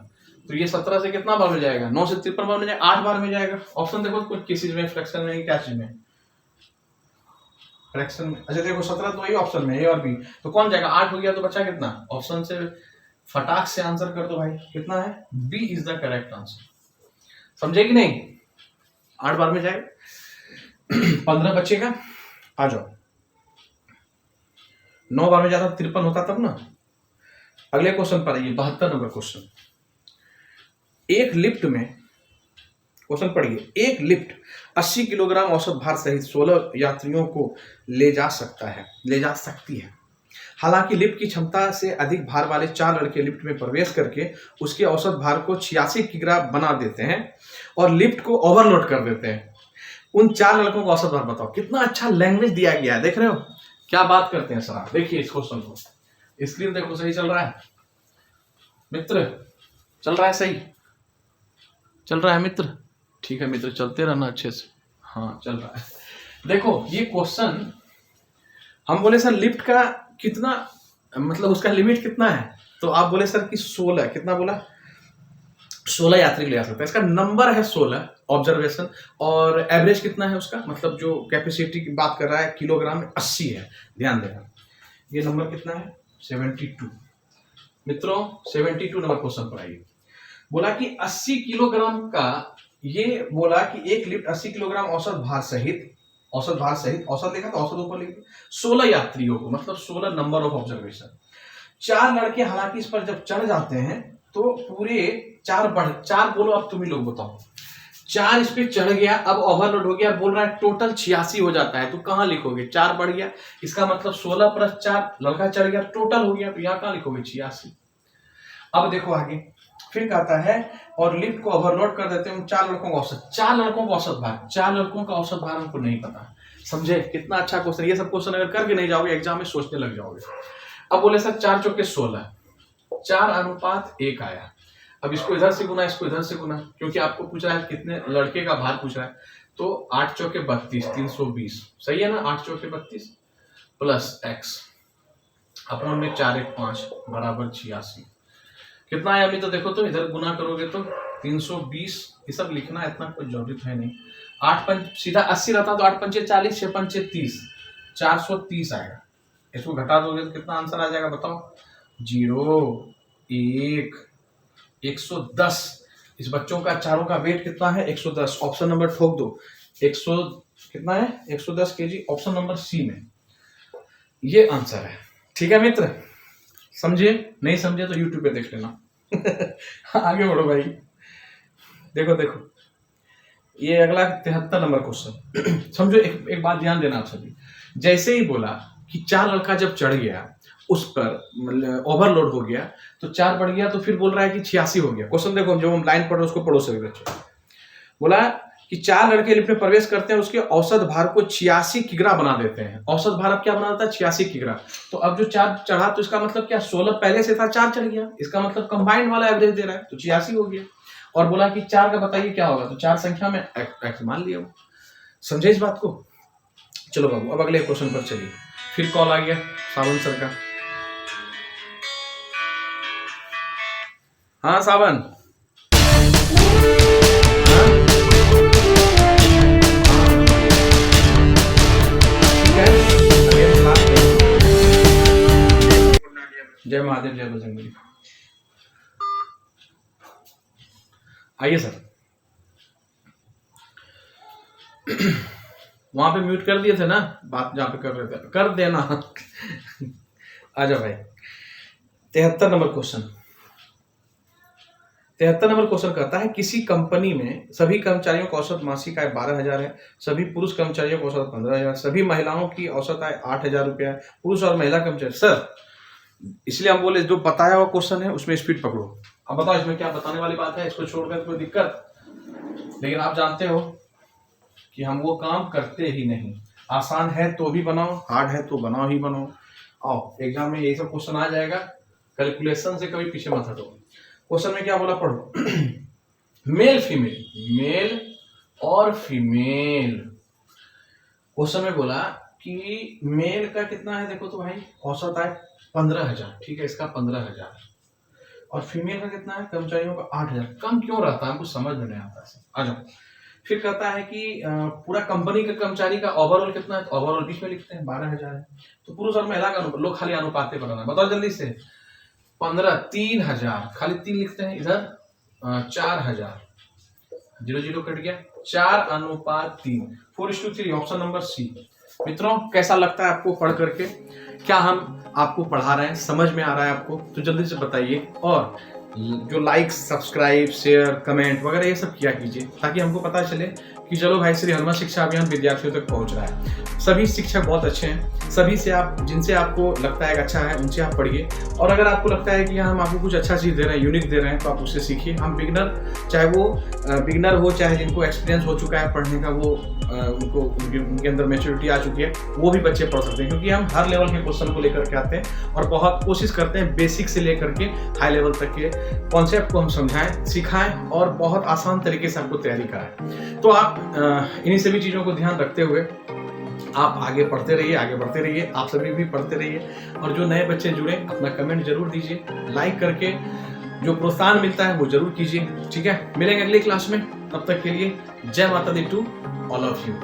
तो ये 17 से कितना बार में जाएगा, 9 से 53 बार में जाएगा, 8 बार में जाएगा। ऑप्शन देखो कुछ किस चीज में, फ्रैक्शन में, क्या चीज में, फ्रैक्शन में। अच्छा देखो 17 तो वही ऑप्शन में, ए और बी, तो कौन जाएगा, 8 हो गया, तो बचा कितना, ऑप्शन से फटाक से आंसर कर दो भाई, कितना है, B is the correct answer. समझे कि नहीं, 8 बार में जाएगा 15 बचेगा, आ जाओ, 9 बार में जाता 53 होता तब ना। अगले क्वेश्चन पर आइए, 72 नंबर क्वेश्चन। एक लिफ्ट में, क्वेश्चन पढ़िए, एक लिफ्ट 80 किलोग्राम औसत भार सहित 16 यात्रियों को ले जा सकती है। हालांकि लिफ्ट की क्षमता से अधिक भार वाले 4 लड़के लिफ्ट में प्रवेश करके उसके औसत भार को 86 किलोग्राम बना देते हैं और लिफ्ट को ओवरलोड कर देते हैं। उन 4 लड़कों का औसत भार बताओ। कितना अच्छा लैंग्वेज दिया गया है, देख रहे हो क्या बात करते हैं सर आप। देखिए इस क्वेश्चन को, स्क्रीन देखो, सही चल रहा है मित्र, चल रहा है, सही चल रहा है मित्र, ठीक है मित्र, चलते रहना अच्छे से, हाँ चल रहा है। देखो ये क्वेश्चन हम बोले सर लिफ्ट का कितना, मतलब उसका लिमिट कितना है, तो आप बोले सर कि 16, कितना बोला, 16 यात्री ले जा सकता है, इसका नंबर है 16 ऑब्जर्वेशन, और एवरेज कितना है उसका, मतलब जो कैपेसिटी की बात कर रहा है किलोग्राम में 80 है, ध्यान देना। ये नंबर कितना है 72, मित्रों 72 नंबर क्वेश्चन पर आइए। बोला कि 80 किलोग्राम का, ये बोला कि एक लिफ्ट 80 किलोग्राम औसत भार सहित, औसत लिखा तो औसत ऊपर लिख, 16 यात्रियों को, मतलब 16 नंबर ऑफ ऑब्जर्वेशन, 4 लड़के हालांकि इस पर जब चढ़ जाते हैं तो पूरे 4 बोलो, अब तुम ही लोग बताओ, 4 इस पे चढ़ गया, अब ओवरलोड हो गया, बोल रहा है टोटल 86 हो जाता है, तो कहां लिखोगे, 4 बढ़ गया, इसका मतलब 16 प्लस 4 लड़का चढ़ गया, टोटल हो गया, तो यहां कहां लिखोगे 86। अब देखो आगे फिर कहता है और लिफ्ट को ओवरलोड कर देते हैं 4 लड़कों का औसत, 4 लड़कों का औसत भार, 4 लड़कों का औसत भार हमको नहीं पता। समझे कितना अच्छा क्वेश्चन, ये सब क्वेश्चन अगर करके नहीं जाओगे एग्जाम में सोचने लग जाओगे। अब बोले सर 4 चौके 16, 4:1 आया, अब इसको इधर से गुना, इसको इधर से गुना, क्योंकि आपको पूछ रहा है कितने लड़के का भार पूछ रहा है, तो 8 चौके 32, 320, सही है ना, 8 चौके 32 प्लस x अपॉन में 4 1 5 बराबर 86, कितना है अभी, तो देखो तो इधर गुना करोगे तो 320, ये सब लिखना इतना कोई जरूरत है नहीं, 8 पंच सीधा 80 रहता तो 8 पंचे 40, 6 पंचे 30, 430 आएगा, इसको घटा दोगे तो कितना आंसर आ जाएगा बताओ, 0 1 110। इस बच्चों का चारों का वेट कितना है 110, ऑप्शन नंबर ठोक दो, 100 कितना है 110 केजी, ऑप्शन नंबर सी में ये आंसर है। ठीक है मित्र, समझे, नहीं समझे तो यूट्यूब पे देख लेना आगे बढ़ो भाई, देखो ये अगला 73 नंबर क्वेश्चन समझो, एक बात ध्यान देना आप सभी, जैसे ही बोला कि 4 लड़का जब चढ़ गया उस पर ओवरलोड हो गया तो 4 बढ़ गया, तो फिर बोल रहा है कि 86 हो गया। क्वेश्चन देखो, जो हम लाइन पढ़ रहे उसको पढ़ो सभी बच्चों। बोला कि 4 लड़के लिफ्ट में प्रवेश करते हैं, उसके औसत भार को 86 किग्रा बना देते हैं। औसत भार अब क्या बना देता है 86 किग्रा, तो अब जो 4 चढ़ा तो इसका मतलब क्या, 16 पहले से था, 4 चढ़ गया, इसका मतलब कंबाइंड वाला एवरेज दे रहा है, तो 86 हो गया। और बोला कि 4 का बताइए क्या होगा, तो 4 संख्या में एक्स मान लिया। समझे इस बात को, चलो बाबू अब अगले क्वेश्चन पर चलिए। फिर कॉल आ गया सावन सर का। हाँ सावन, जय महादेव जय बजरंगबली। आइए सर वहां पे म्यूट कर दिए थे ना, बात जहां पे कर रहे थे कर देना आ जाओ भाई। 73 नंबर क्वेश्चन, 73 नंबर क्वेश्चन कहता है किसी कंपनी में सभी कर्मचारियों का औसत मासिक आय 12,000 है, सभी पुरुष कर्मचारियों का औसत 15,000, सभी महिलाओं की औसत आय 8,000 रुपया, पुरुष और महिला कर्मचारी। सर इसलिए हम बोले जो बताया हुआ क्वेश्चन है उसमें स्पीड पकड़ो। अब बताओ इसमें क्या बताने वाली बात है, इसको छोड़कर कोई दिक्कत, लेकिन आप जानते हो कि हम वो काम करते ही नहीं। आसान है तो भी बनाओ, हार्ड है तो बनाओ ही बनाओ। आओ एग्जाम में यही सब क्वेश्चन आ जाएगा, कैलकुलेशन से कभी पीछे मत हटो। क्वेश्चन में क्या बोला पढ़ो। मेल फीमेल, मेल और फीमेल। क्वेश्चन में बोला कि मेल का कितना है, देखो तो भाई औसत है 15,000, ठीक है, इसका 15,000। और फीमेल का कितना है, कर्मचारियों का 8,000। कम क्यों रहता है, हमको समझ में नहीं आता है। आ जाओ, फिर कहता है कि पूरा कंपनी के कर्मचारी का ओवरऑल कितना है, तो ओवरऑल बीच में लिखते हैं 12,000 है। तो पुरुष और महिला का लोग खाली अनुपात बनाना, बताओ जल्दी से। 15, 3,000, खाली 3 लिखते हैं इधर। 4,000, 0 कट गया, 4:3, 4:3, ऑप्शन नंबर सी। मित्रों कैसा लगता है आपको पढ़ करके? क्या हम आपको पढ़ा रहे हैं, समझ में आ रहा है आपको? तो जल्दी से बताइए। और जो लाइक, सब्सक्राइब, शेयर, कमेंट वगैरह ये सब किया कीजिए, ताकि हमको पता चले कि चलो भाई श्री हनुमान शिक्षा अभियान विद्यार्थियों तक पहुंच रहा है। सभी शिक्षक बहुत अच्छे हैं, सभी से आप जिनसे आपको लगता है कि अच्छा है उनसे आप पढ़िए। और अगर आपको लगता है कि हम आपको कुछ अच्छा चीज़ दे रहे हैं, यूनिक दे रहे हैं, तो आप उससे सीखिए। हम बिगनर, चाहे वो बिगनर हो, चाहे जिनको एक्सपीरियंस हो चुका है पढ़ने का, वो उनको उनके अंदर मैच्योरिटी आ चुकी है, वो भी बच्चे पढ़ सकते हैं। क्योंकि हम हर लेवल के क्वेश्चन को लेकर के आते हैं और बहुत कोशिश करते हैं बेसिक से लेकर के हाई लेवल तक के कॉन्सेप्ट को हम समझाएं, सिखाएं और बहुत आसान तरीके से आपको तैयारी कराएं। तो आप इन्हीं सभी चीज़ों को ध्यान रखते हुए आप आगे पढ़ते रहिए, आगे बढ़ते रहिए। आप सभी भी पढ़ते रहिए। और जो नए बच्चे जुड़े, अपना कमेंट जरूर दीजिए, लाइक करके जो प्रोत्साहन मिलता है वो जरूर कीजिए। ठीक है, मिलेंगे अगली क्लास में। तब तक के लिए जय माता दी टू ऑल ऑफ यू।